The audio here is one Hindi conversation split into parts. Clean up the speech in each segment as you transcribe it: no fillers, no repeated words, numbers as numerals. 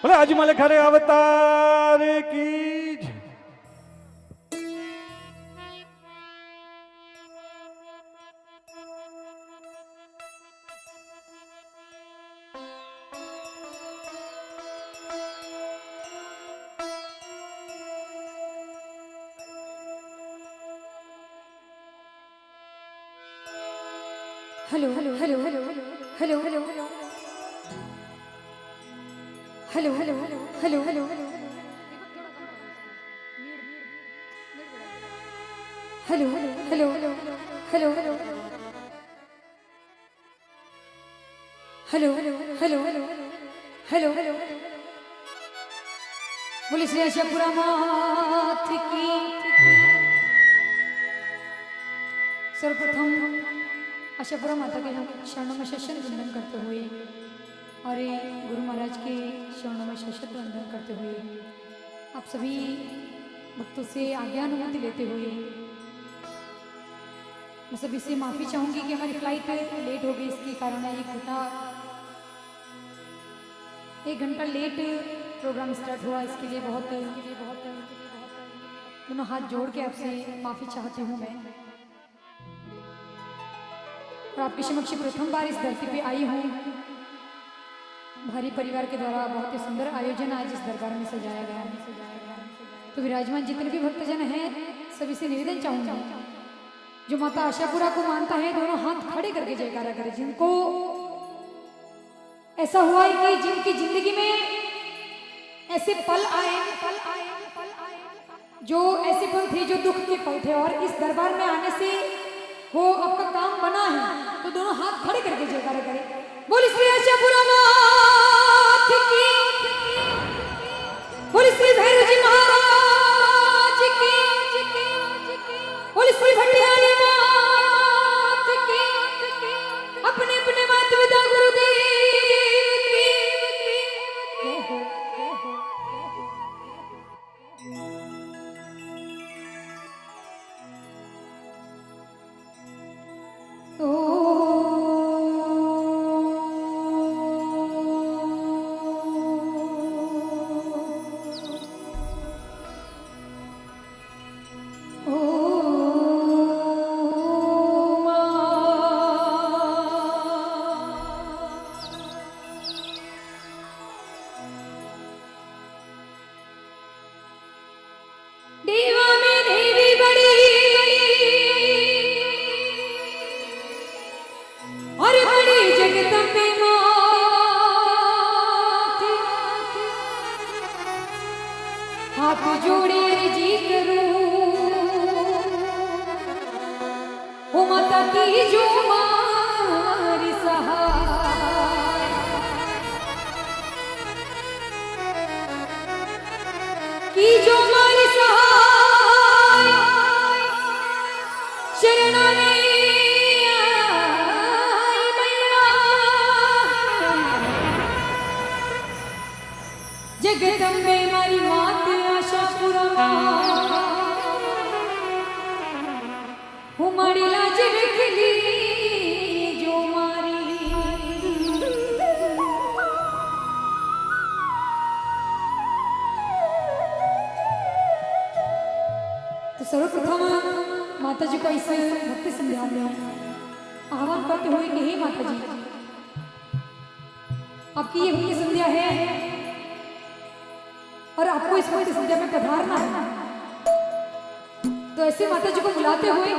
बोले अजमल खरे अवतार की जय। Hello hello hello hello hello hello hello hello hello hello hello hello hello hello hello hello hello hello बोले श्री आशापुरा मात की। सर्वप्रथम आशापुरा माता के शरणों में शस्त्र वंदन करते हुए और गुरु महाराज के शरणों में शस्त्र वंदन करते हुए आप सभी भक्तों से आज्ञा अनुमति लेते हुए मैं सभी से माफ़ी चाहूँगी कि हमारी फ्लाइट लेट हो गई। इसके कारण एक घंटा लेट प्रोग्राम स्टार्ट हुआ। इसके लिए बहुत दोनों हाथ जोड़ के आपसे माफ़ी चाहती हूँ मैं। और आपके समक्ष प्रथम बार इस धरती पे आई हूँ। भारी परिवार के द्वारा बहुत ही सुंदर आयोजन आज इस दरबार में सजाया गया है। तो विराजमान जितने भी भक्तजन हैं सभी से निवेदन चाहूंगा, जो माता आशापुरा को मानता है दोनों हाथ खड़े करके जयकारा करे। जिनको ऐसा हुआ है कि जिनकी जिंदगी में ऐसे पल आए जो ऐसे पल थे जो दुख के पल थे और इस दरबार में आने से वो आपका काम बना है, तो दोनों हाथ खड़े करके जयकारा करें। बोली श्री आशापुरा मात की, बोली श्री भैरव जी महाराज की, बोली श्री भटियाली मात की, अपने अपने माता पिता गुरुदेव की। देवा में देवी बड़ी और बड़ी जगदम्बे मात, हाथ जोड़े अर्जी करूं ओ माता की जो मारी सहाय, की जो मारी सहाय शरणों में आई मैया। जगदम्बे मारी मात आशापुरा हमारी लाज रख ली जो मारी। तो सर्वप्रथम माता जी को इस भक्ति संध्या में आह्वान करते हुए कि हे माता जी, आपकी ये भक्ति संध्या है और आपको इस भक्ति संध्या में पधारना है। तो ऐसे माता जी को बुलाते हुए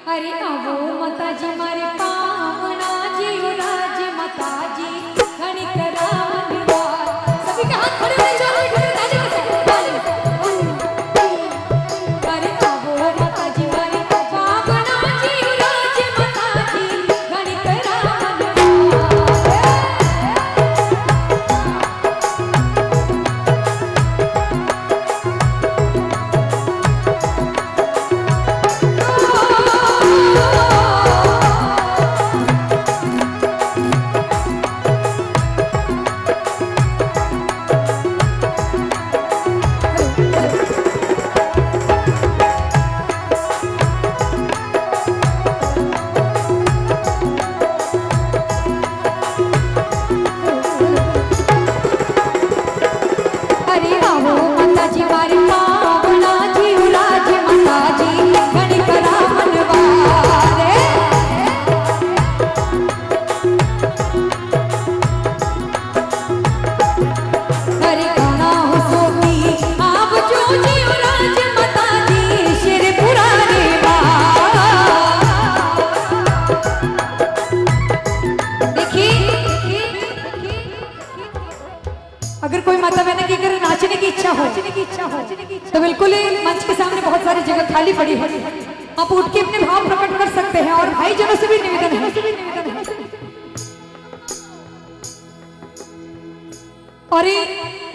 अरे आवो माता जी मारे पावना जी राज माता जी खड़ी करा मनवार। सभी के हाथ खड़े हो जाओ, ताली बजाओ। अरे आवो माता जी मारे पावना जी राज माता जी खड़ी करा मनवार। कोई माता बहन की अगर नाचने की इच्छा हो तो बिल्कुल ही मंच के सामने बहुत सारी जगह खाली पड़ी है, आप उठ के अपने भाव प्रकट कर सकते हैं। और भाई जनों से भी निवेदन है और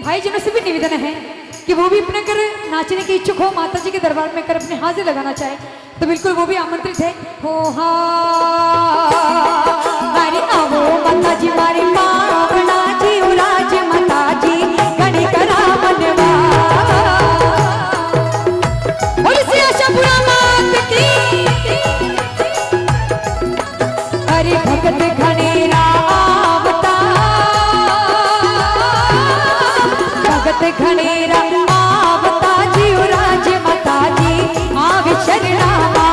भाई जनों से भी निवेदन है कि वो भी अपने कर नाचने के इच्छुक हो, माता जी के दरबार में कर अपने हाजिर लगाना चाहे तो बिल्कुल वो भी आमंत्रित है। हो हमारी आवो माता जी मारी पावना जी उराज माता जी गणी करा मनवा बोली आशापुरा मात की। अरे भगत घनेरा आवता भगत घनेरा आवता जी उराज माता जी आवे शरणावा।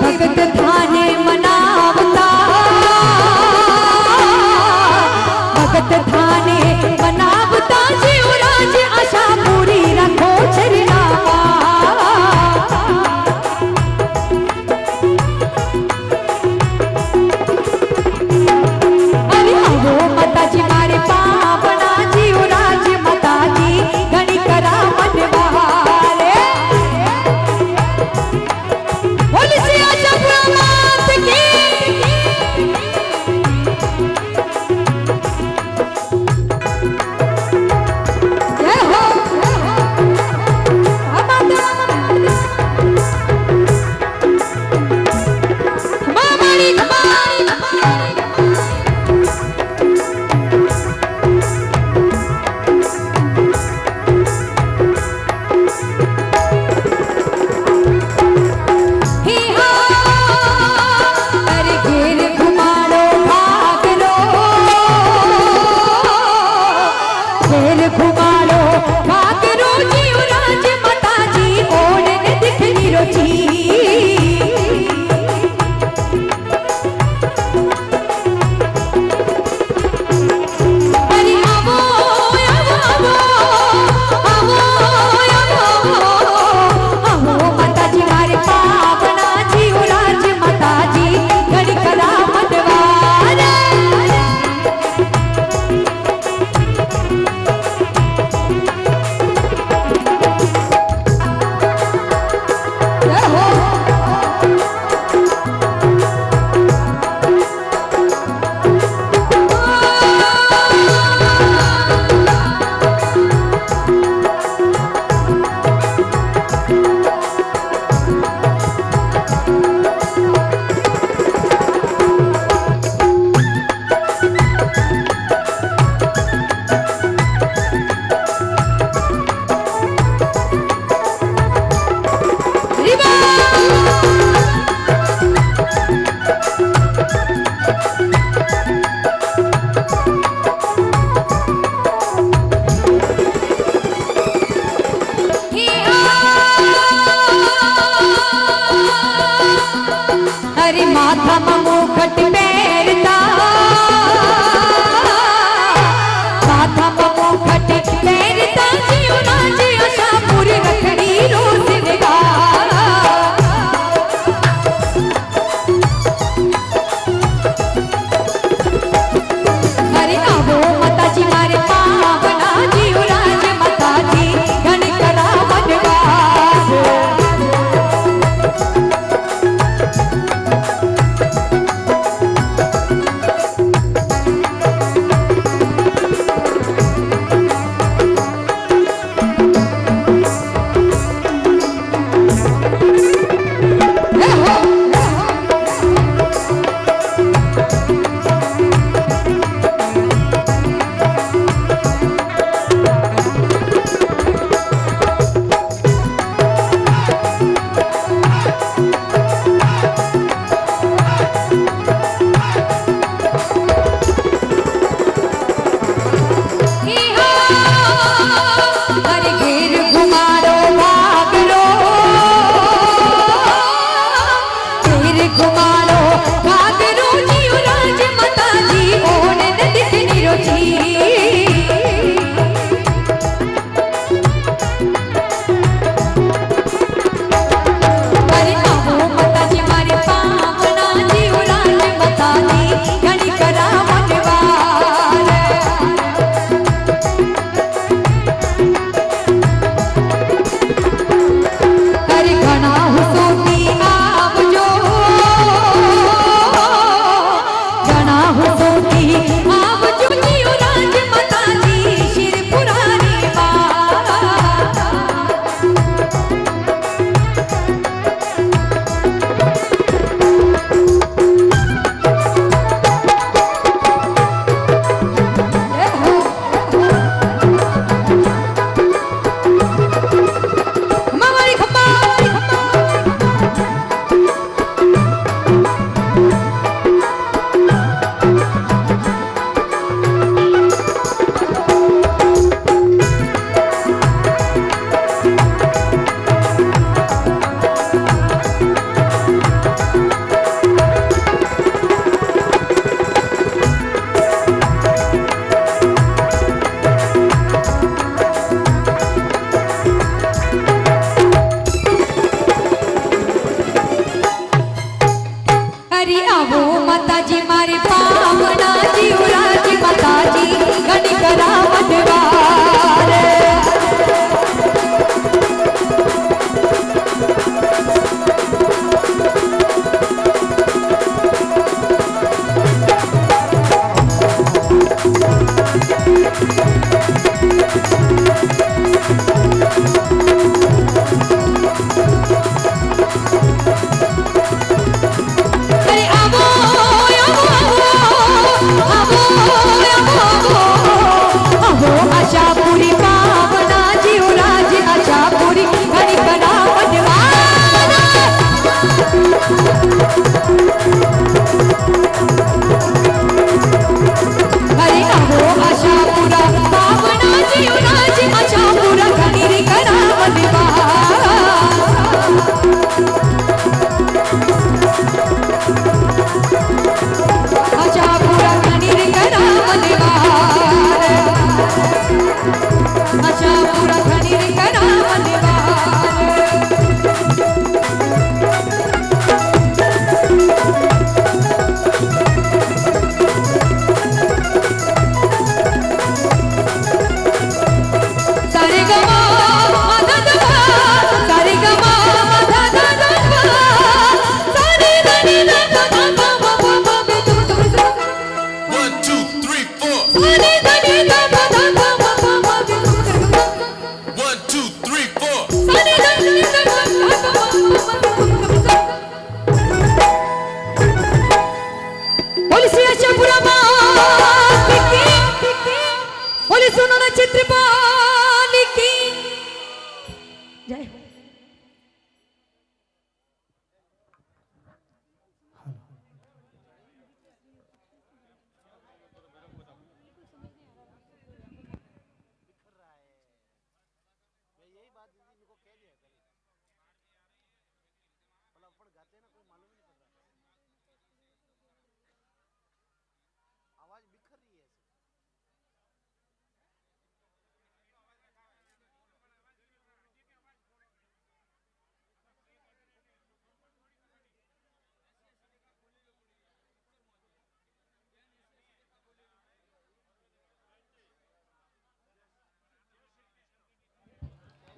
भगत थाने मनावता भगत थाने मनावता जी उराज आशा पूरी रखो चरनावा। अरे आवो माता जी मारे पावना जी उराज माता जी गणी करा मनवारे बोली सी आशापुरा मात की। जय हो हमारी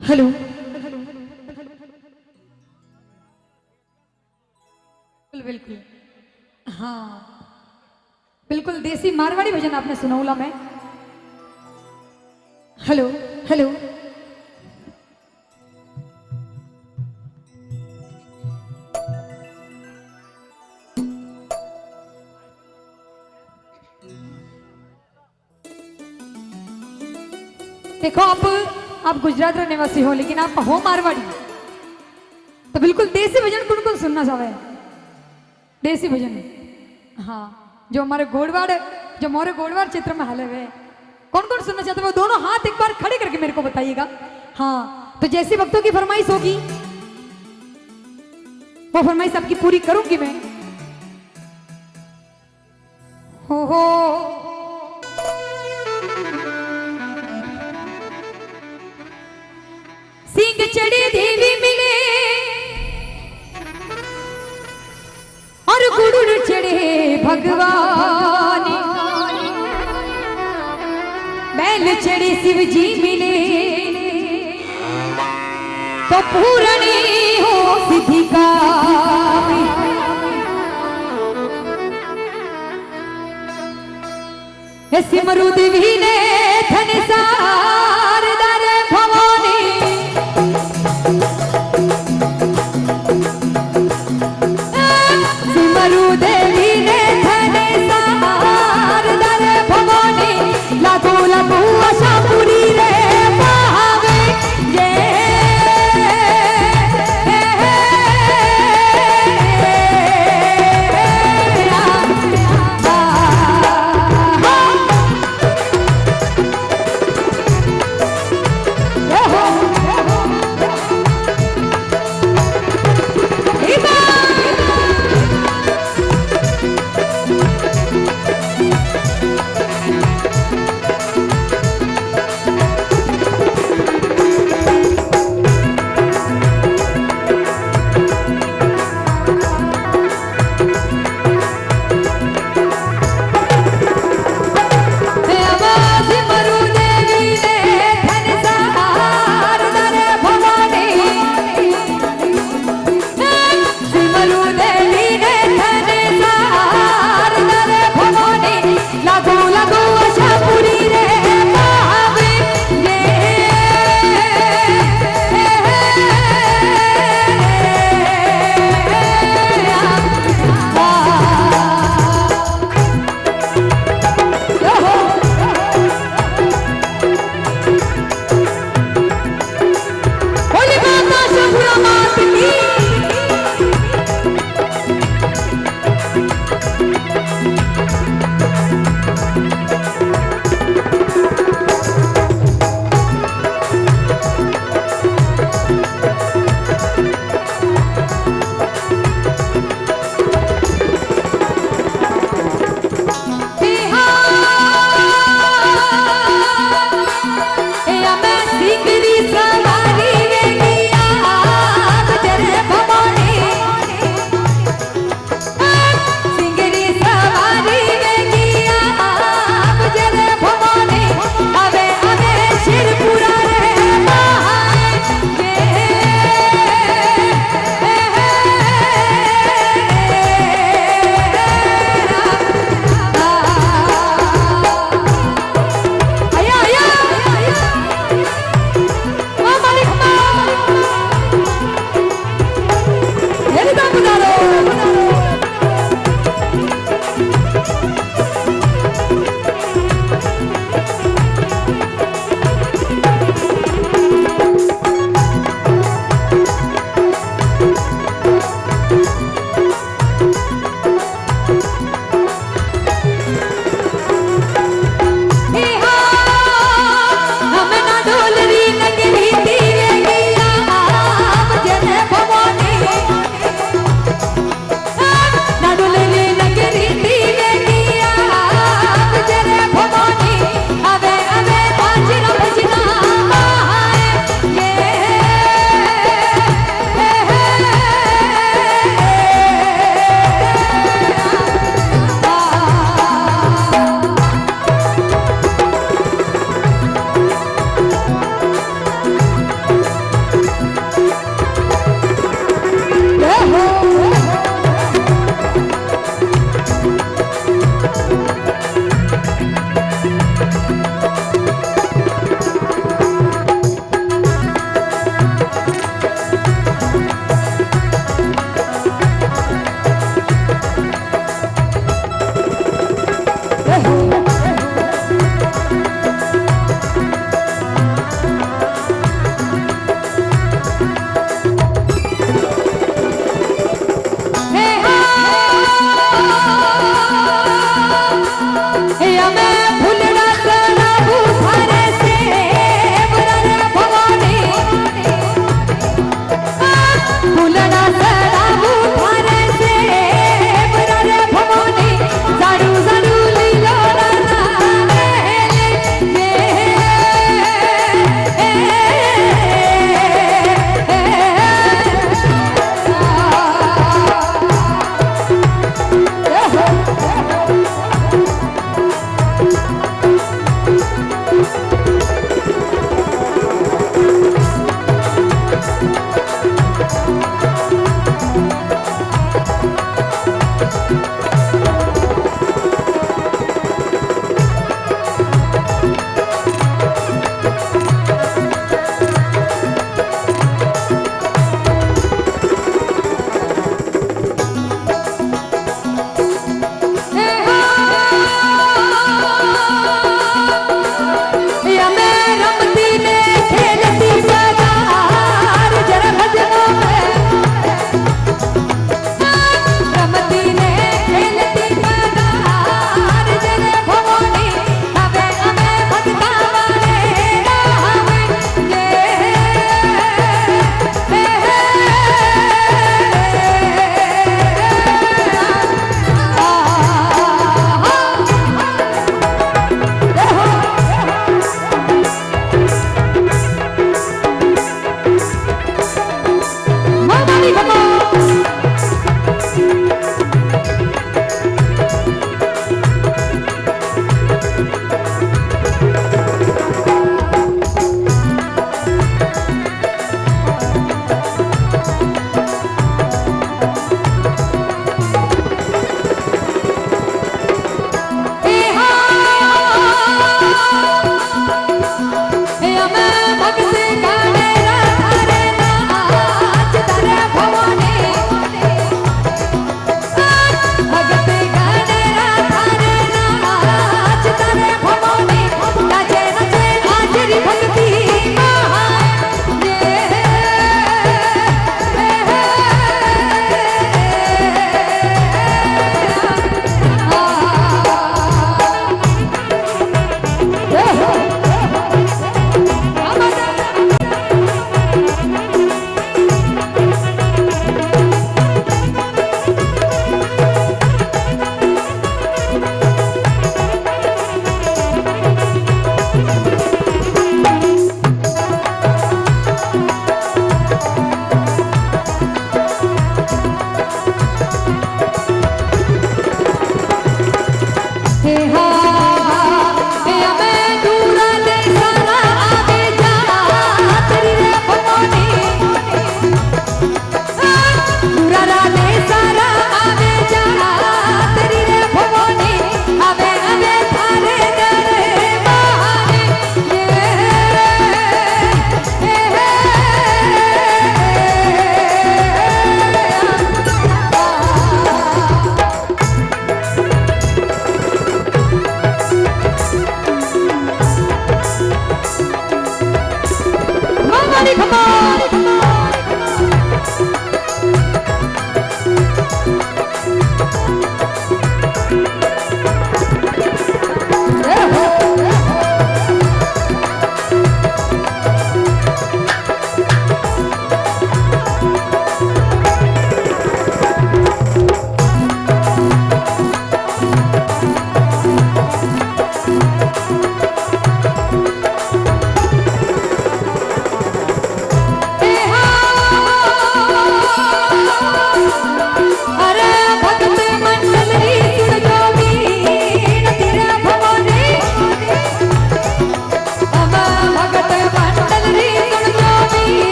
हेलो। बिल्कुल बिल्कुल, हाँ बिल्कुल देसी मारवाड़ी भजन आपने सुनौला में। Hello hello. देखो आप गुजरात रा निवासी हो लेकिन आप हो मारवाड़ी, तो बिल्कुल देसी भजन कौन कौन सुनना चाहे? देसी भजन, हाँ जो हमारे गोड़वाड़, जो मोरे गोड़वाड़ क्षेत्र में हाले हुए, कौन कौन सुनना चाहते हैं वो दोनों हाथ एक बार खड़े करके मेरे को बताइएगा। हाँ तो जैसी भक्तों की फरमाइश होगी वो फरमाइश आपकी पूरी करूंगी मैं। हो सिंह चढ़े देवी मिले और गुरुड़ चढ़े भगवान, बैल चढ़े शिव जी मिले तो पूरणी हो सिद्धि का। सिमरु देवी ने धन सार दर भवानी, सिमरु देवी ने धन सार दर भवानी, लाखो लाखो आशा पूरी रे पावे जे।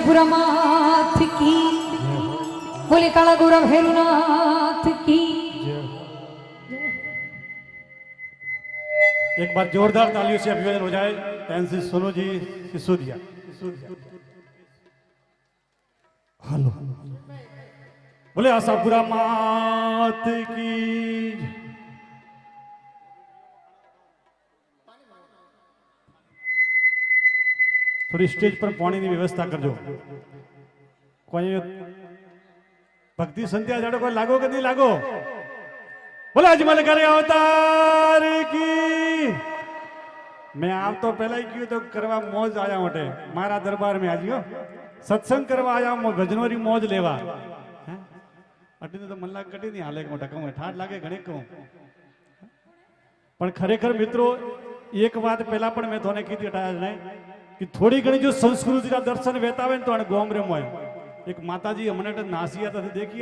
आशापुरा माथ की, बोले काला गोरा भैरवनाथ की। एक बार जोरदार तालियों से अभिवादन हो जाए एनसी सोनू जी सिसोदिया। हेलो, बोले आशापुरा मात की। थोड़ी स्टेज पर पानी की व्यवस्था करजो। कोई भक्ति संध्या जाड़ो को लागो कि नहीं लागो? बोले अजमल करे अवतार की। मैं आप तो पहला ही क्यों तो करवा मौज आया मोटे मारा दरबार में आजियो सत्संग करवा आया मो भजनोरी मौज लेवा अटी तो मन लाग कटी नहीं हाले मोटा कहूं ठाठ लागे घणी कहूं पण खरेखर मित्रों एक बात पहला पण मैं तोने कीधी हटाया नहीं कि थोड़ी घणी जो संस्कृति का दर्शन वेतावे तो गोमरे मोय एक माताजी हमने नासिया था देखी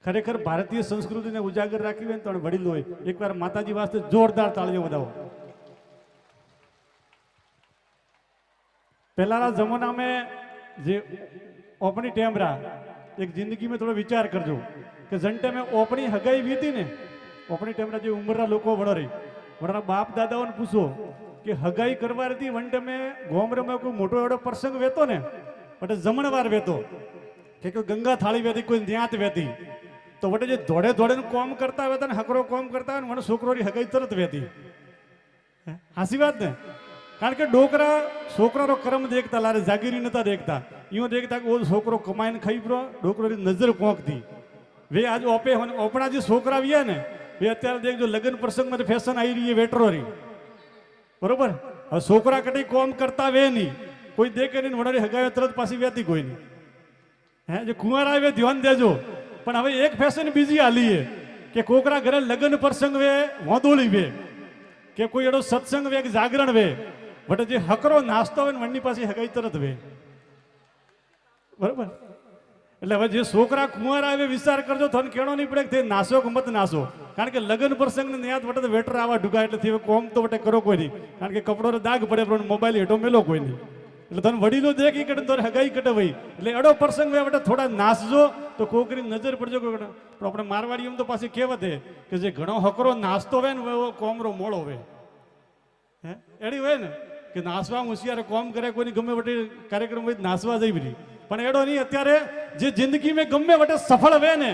खरेखर भारतीय संस्कृति ने उजागर राखी હોય તો વડીલો હોય એકવાર માતાજી વાસ્તે જોરદાર તાળીઓ બજાવો। पहला जमाना में जे ओपनी टेमरा एक जिंदगी में थोड़ा विचार करजो कि जंटे में ओपनी हगाई वीती ने ओपनी टेमरा जो उम्र लोग वड़ा रही वड़ा बाप दादाओं ने पूछो कि हगाई करवा रही वंटे में गोमरे में कोई मोटो एवढो प्रसंग वेतो ने बट जमणवार वेतो कि कोई गंगा थाली वेती कोई न्यात वेती तो वटे जो दौड़े दौड़े कॉम करता हुआ था हकरो कॉम करता हुआ મને છોકરોની હગાઈ તરત વેતી હાસી વાત ને કારણ કે ડોકરા છોકરાનો કર્મ देखता लारे जागीरी नता देखता यूं देखता कि वो છોકરો કમાઈને ખાઈ પ્રો ડોકરોની નજર પોંકતી वे आज ओपे ओपना जो છોકરા વ્યા ને वे અત્યારે देखजो लग्न प्रसंग में फैशन आई रही है वेटरोरी बरोबर હવે છોકરા કટી કોમ કરતા वे नहीं कोई देखे नहीं वडारी હગાઈ તરત પાછી વેતી કોઈ नहीं है जो कुंवारा वे ध्यान देजो पण હવે एक फैशन बीजी आली है कि कोकरा घरे लग्न प्रसंग वे वोदोली वे कि कोई एडो सत्संग वे जागरण वे बट जे हकरो नास्तो वे वण्णी पासी हगाई तरत वे बराबर એટલે હવે જે છોકરા કુંવારા આવે વિચાર કરજો તો કેણો નહીં પડે કે નાસો કે મત નાસો કારણ કે લગ્ન પ્રસંગ ને યાદ વટે વેટર આવા ઢુકા એટલે થી કોમ તો વટે કરો કોઈ નહીં કારણ કે કપડો દાગ પડે પણ મોબાઈલ હેઠો મેલો કોઈ નહીં એટલે તને વડીલો દેખી કટે તો હગાઈ કટે વઈ એટલે અડો પ્રસંગ વે વટે થોડા નાસજો તો કોકરી નજર પડજો કોઈ પણ આપણે મારવાડી એમ તો પાછી કહેવત હે કે જે ઘણો હકરો નાસ્તો વે ને એવો કોમરો મોળો વે હે એડી હોય ને કે નાસવા હોશિયાર કોમ કરે કોઈની ગમે વટે કાર્યક્રમ હોય નાસવા જઈ બધી પણ એડો નહીં અત્યારે જે જિંદગી में ગમે વટે સફળ વે ને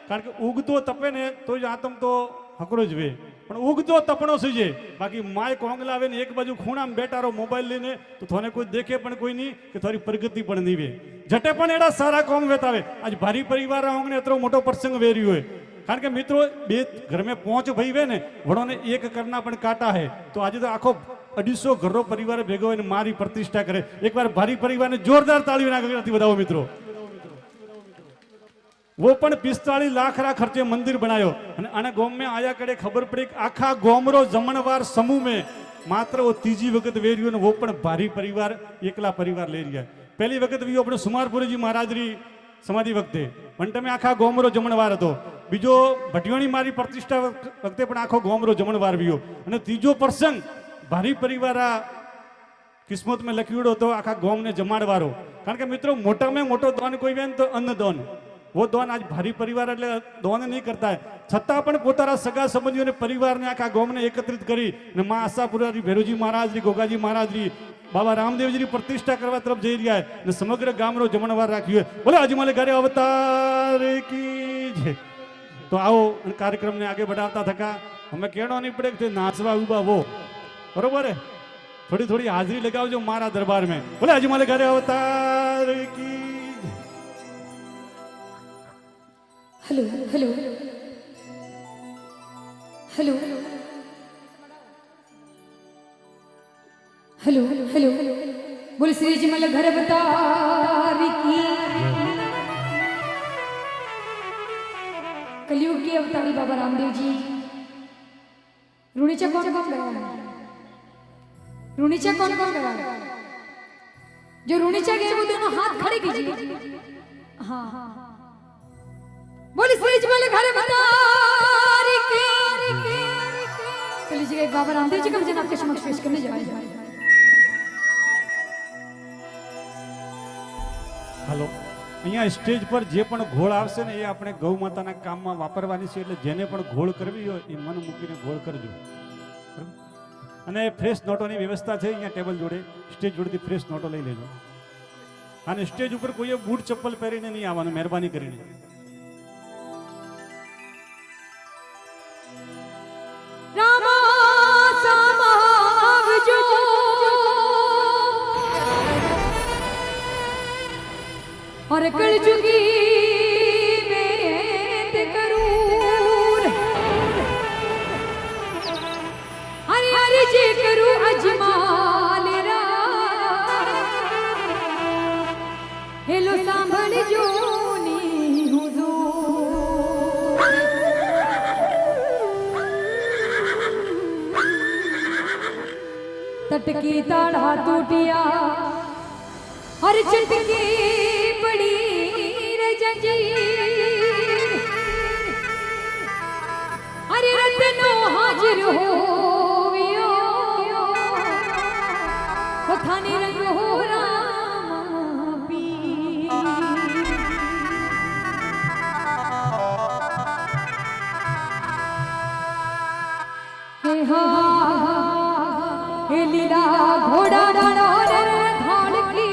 કારણ કે ઉગતો તપે ને તો જ આતમ તો હકરો જ વે પણ ઉગતો તપણો સુજે બાકી માય કોંગલા આવે ને એક બાજુ ખૂણામાં બેટારો મોબાઈલ લઈને તો થોને કોઈ દેખે પણ કોઈ નહીં કે થોડી પ્રગતિ પણ નહીં વે જટે પણ એડા સારા કોમ વેતાવે આજ ભારી પરિવાર હોંગને એટલો મોટો પ્રસંગ વેર્યો હોય કારણ કે મિત્રો બે ઘર में પહોંચ ભઈ વે ને વડોને એક કરના પણ કાટા હે તો આજે તો આખો 250 ઘરો પરિવાર ભેગો હોય ને મારી પ્રતિષ્ઠા કરે એકવાર ભારી પરિવારને જોરદાર તાળીઓના ગગડાથી વધાવો મિત્રો वो पण 45 लाख रा खर्चे मंदिर बनायो अने गोम में आया करे खबर पड़ी आखा गोमरो जमणवार समूह में मात्र वो तीजी वक्त वेरियो ने वो पण भारी परिवार एकला परिवार ले रिया पहली वक्त भी अपने सुमारपुरी जी महाराजरी समाधि वक्ते वंटे में आखा गोमरो जमणवार हतो बीजो भटियोनी मारी प्रतिष्ठा वक्ते पण आखो गोमरो जमणवार वियो अने तीजो प्रसंग भारी परिवार किस्मत में लख्योड़ो तो आखा गोम ने जमाड़वारो कारण के मित्रों मोटा में मोटो दान कोई वेन तो अन्न दान वो दान आज भारी परिवार એટલે દાન નહીં કરતા છતાં પણ પોતાના સગા સંબંધીઓને પરિવારને આખા ગામને એકત્રિત કરી અને માં આશાપુરાજી ભેરુજી મહારાજજી ગોગાજી મહારાજજી બાબા રામદેવજીની પ્રતિષ્ઠા કરવા તરફ જઈ રહ્યા છે અને સમગ્ર ગામનો જમણવાર રાખ્યો બોલે અજમલ ઘરે અવતાર की जय। तो आओ कार्यक्रम ने आगे बढ़ाता थका हमें कहना नहीं पड़े कि नाचवा उबा वो बरोबर है थोड़ी थोड़ी हाजरी लगाओ मारा दरबार में बोले अजमल घरे अवतार की। Hello hello hello hello hello बोल श्री जी मल घर अवतार की कलयुग की अवतारी बाबा रामदेव जी ऋणीचा कौन कौन गया ऋणीचा कौन कौन गया जो ऋणीचा गए वो दोनों हाथ खड़े कीजिए हाँ हाँ बोली श्री जी घर अवतार की तो लीजिए बाबा रामदेव जी का भजन आपके समक्ष पेश करने जा रहे हैं। અહીંયા સ્ટેજ પર જે પણ ઘોળ આવશે ને એ આપણે ગૌ માતાના કામમાં વાપરવાની છે, એટલે જેને પણ ઘોળ કરવી હોય એ મન મૂકીને ઘોળ કરજો. બરાબર? અને ફ્રેશ નોટોની વ્યવસ્થા છે અહીંયા ટેબલ જોડે, સ્ટેજ જોડેથી ફ્રેશ નોટો લઈ લેજો. અને સ્ટેજ ઉપર કોઈએ બૂટ ચપ્પલ પહેરીને નહીં આવવાનું, મહેરબાની કરીને. और कल चुकी मैं ते करूं अरे अरे जे करूं अजमाल रा हेलो सांभल जो नी हुजूर तटकी ताड़ा टूटिया और चटकी पड़ी रे जंजीर अरे रत्नो हाजिर होवियो कथानी रंग हो राम पीर हे हा हे लीला घोड़ा डाड़ा धाड़ की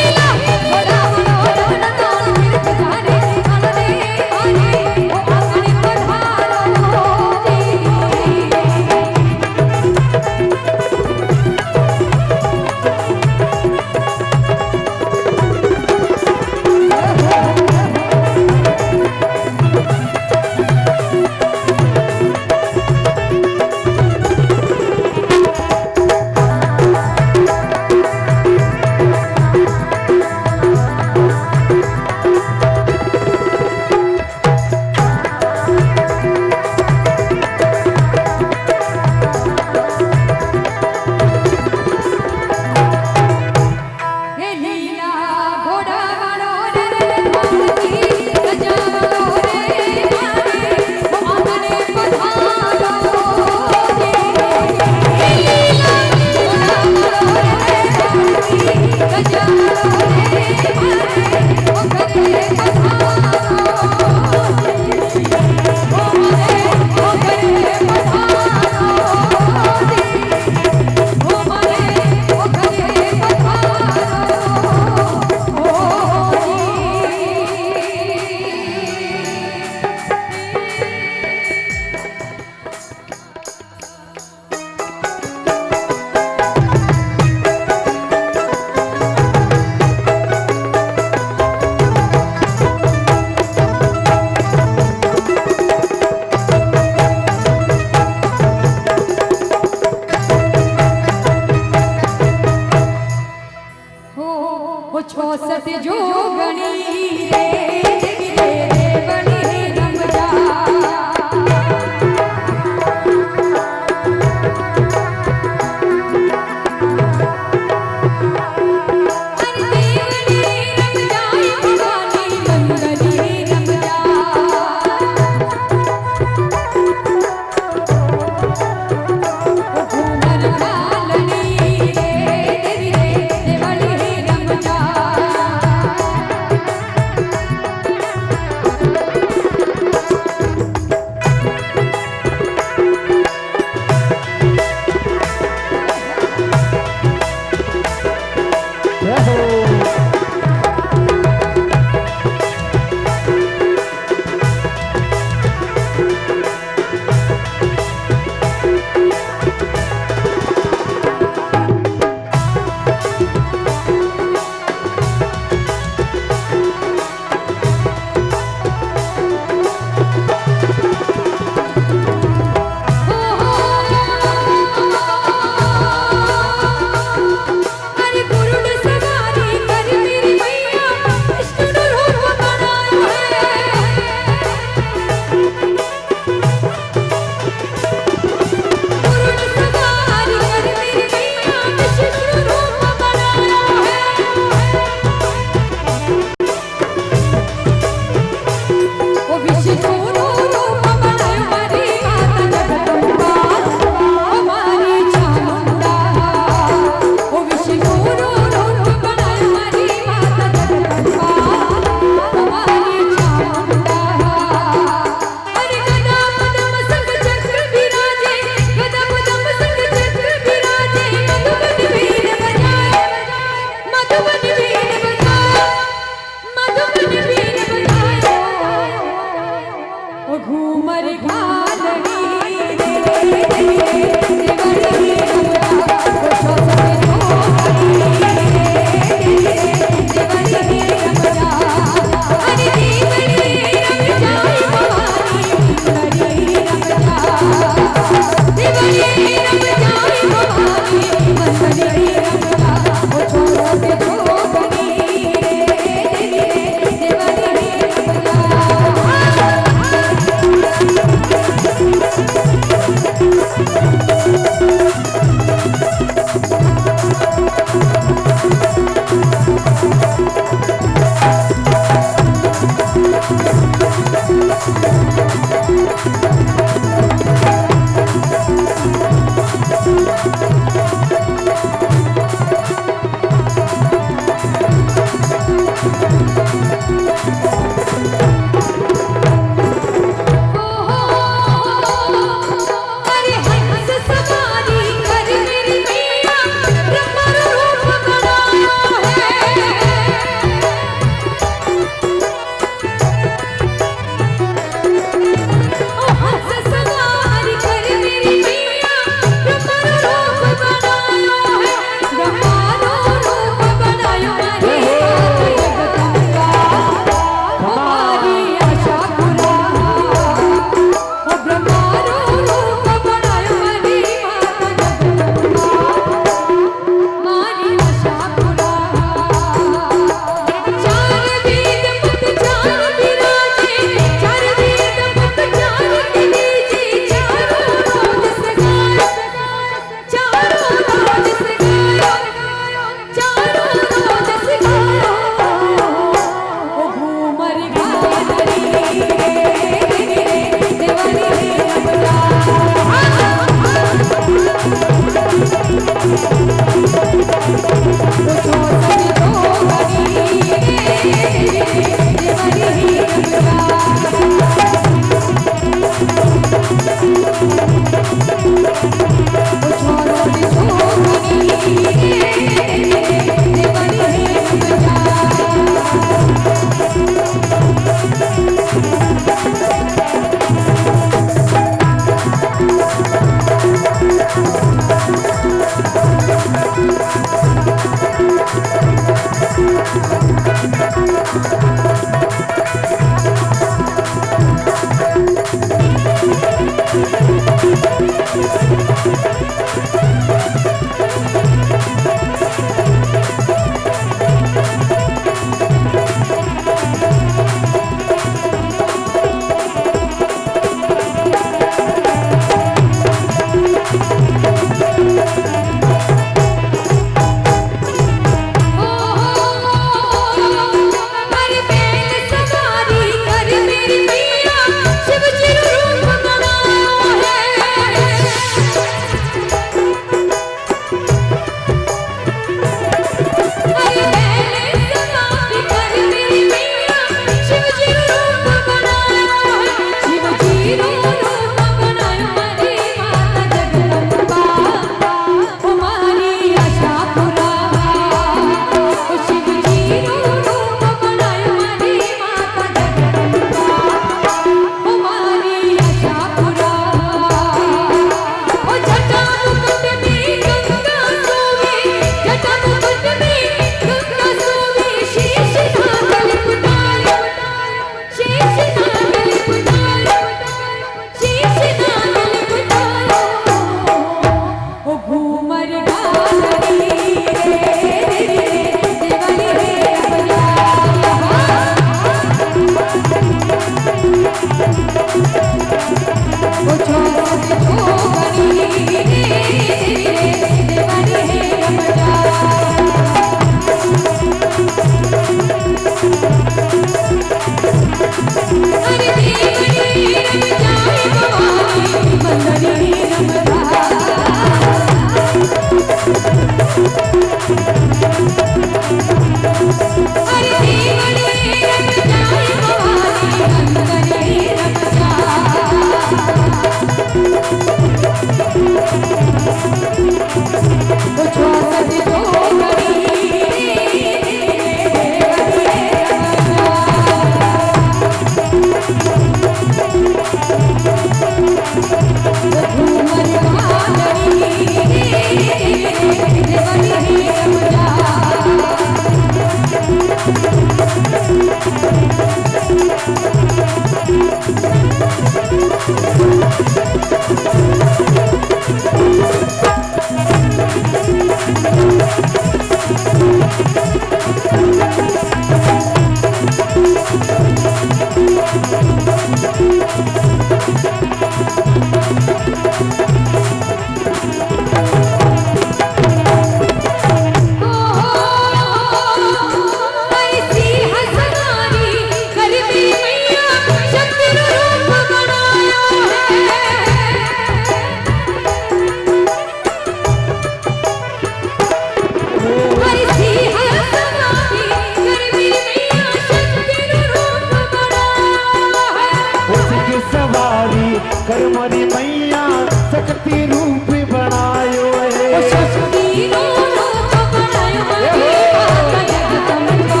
रूप बनायो है ओ शक्ति नो रूप बनायो मारी माता जगदम्बा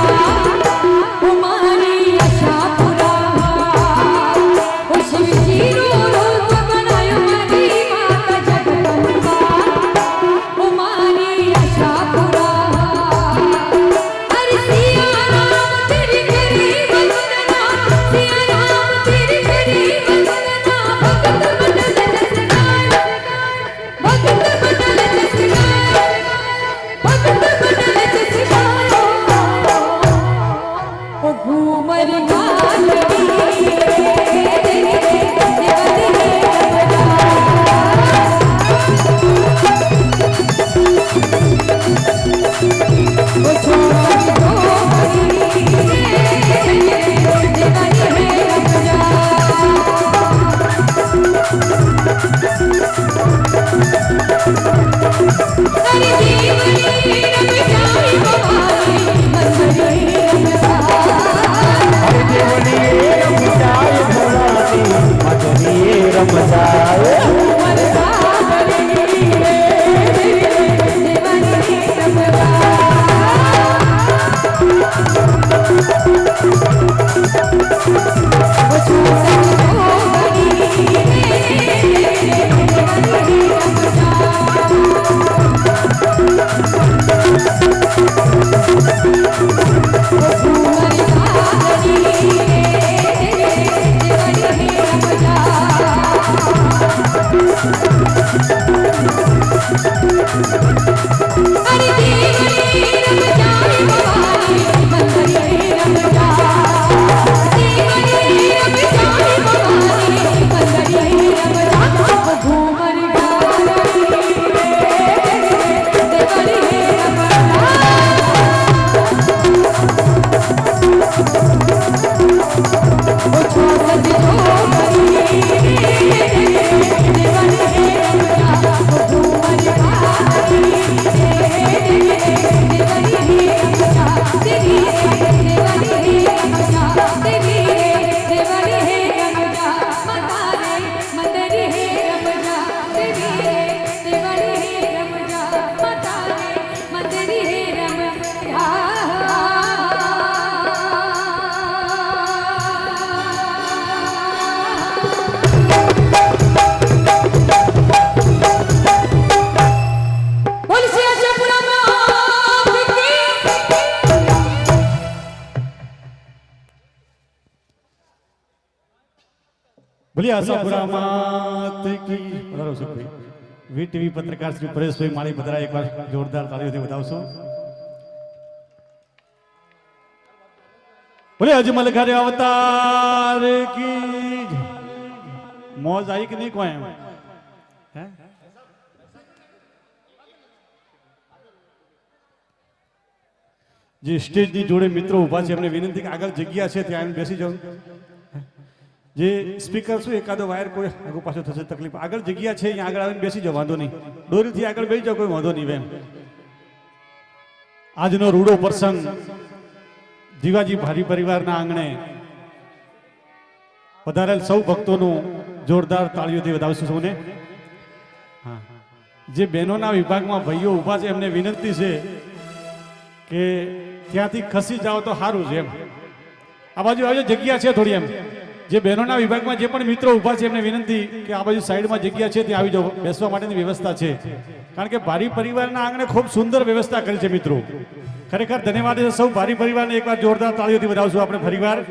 ओ मारी आशा पूरा ओ शिव जी नो रूप बनायो मारी माता जगदम्बा ओ मारी आशा पूरा अरे सिया राम तेरी करी वंदना सिया राम तेरी करी वंदना भगत मंडल जसगाय भगत मंडल जसगाय भगत मंडल जसगाय ओ घूमर गाली ओ छोड़ अरे जीवनी रंग जाई भवानी मंदरी हर देवनी रमजाए भवानी मदनी रमजाए उमर सागरी देवानी रंगवा ओ छोड़ अरे जीवनी रंग जाई भवानी मंदरी रंगजा जीवनी रंग जाई भवानी मंदरी रंगजा घूमर गाली देवरी रंगजा ओ छोड़ दे देवरी रंगजा घूमर गाली बोलिए आशापुरा मात की पधारो सुख भाई વીટીવી પત્રકાર શ્રી પરેશભાઈ માળી પધરા એકવાર જોરદાર તાળીઓથી વધાવશો બોલે અજમલ ઘરે અવતાર की मौज आई कि नहीं कोई है જે સ્ટેજની જોડે મિત્રો ઊભા છે એમને વિનંતી કે આગળ જગ્યા છે ત્યાં બેસી જાઓ જે સ્પીકર શું એકાદો વાયર કોઈ આગળ પાછો થશે તકલીફ આગળ જગ્યા છે અહીંયા આગળ આવીને બેસી જાઓ વાંધો નહીં દોરીથી આગળ બેસી જાઓ કોઈ વાંધો નહીં બેન આજનો રૂડો પ્રસંગ જીવાજી ભારી પરિવારના આંગણે પધારેલ સૌ ભક્તોનું જોરદાર તાળીઓથી વધાવશું સૌને હા જે બહેનોના વિભાગમાં ભાઈઓ ઊભા છે એમને વિનંતી છે કે ત્યાંથી ખસી જાઓ તો સારું છે એમ આ બાજુ આવજો જગ્યા છે થોડી એમ જે બહેનોના વિભાગમાં જે પણ મિત્રો ઊભા છે એમને વિનંતી કે આ બાજુ સાઈડમાં જગ્યા છે ત્યાં આવી જાઓ બેસવા માટેની વ્યવસ્થા છે કારણ કે ભારી પરિવારના આંગણે ખૂબ સુંદર વ્યવસ્થા કરી છે મિત્રો ખરેખર ધન્યવાદ છે સૌ ભારી પરિવારને એકવાર જોરદાર તાળીઓથી વધાવશું આપણે ફરીવાર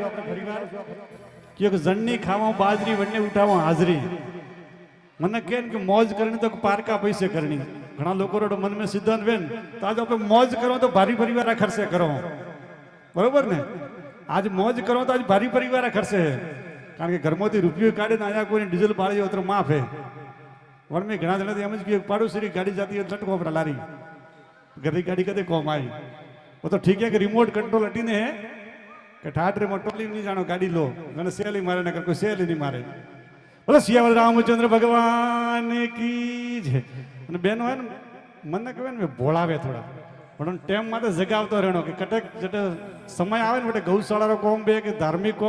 કે જણની ખાવા બાજરી વડને ઉઠાવો હાજરી મને કહે કે મોજ કરણી તો પારકા પૈસે કરણી ઘણા લોકો મન મેં સિદ્ધાંત બેન તો આજ આપણે મોજ કરો તો ભારી પરિવાર ખર્ચે કરો બરોબર ને આજ મોજ કરો તો આજ ભારી પરિવાર ખર્ચે કારણ કે ઘરમાંથી રૂપિયો કાઢીને અહીંયા કોઈને ડીઝલ પાડી તો માફ હે વણ મેં ઘણા જણાથી એમ જ કહ્યું પાડોશી ગાડી જાતી હોય લટકો આપણા લારી ઘરની ગાડી કદે કોમ આવી वो तो ठीक है कि रिमोट कंट्रोल हटीने है कि ठाट रे टोली नहीं जानो गाड़ी लो मैंने सेल ही मारे ना कोई सेल ही नहीं मारे बोलो सियावल रामचंद्र भगवान की जय અને બેનો હે ને મને કહે ને ભોળાવે થોડા પણ ટેમ માટે જગાવતો રહેણો કે કટક જટે સમય આવે ને એટલે ગૌશાળાનો કોમ બે કે ધાર્મિક કોમ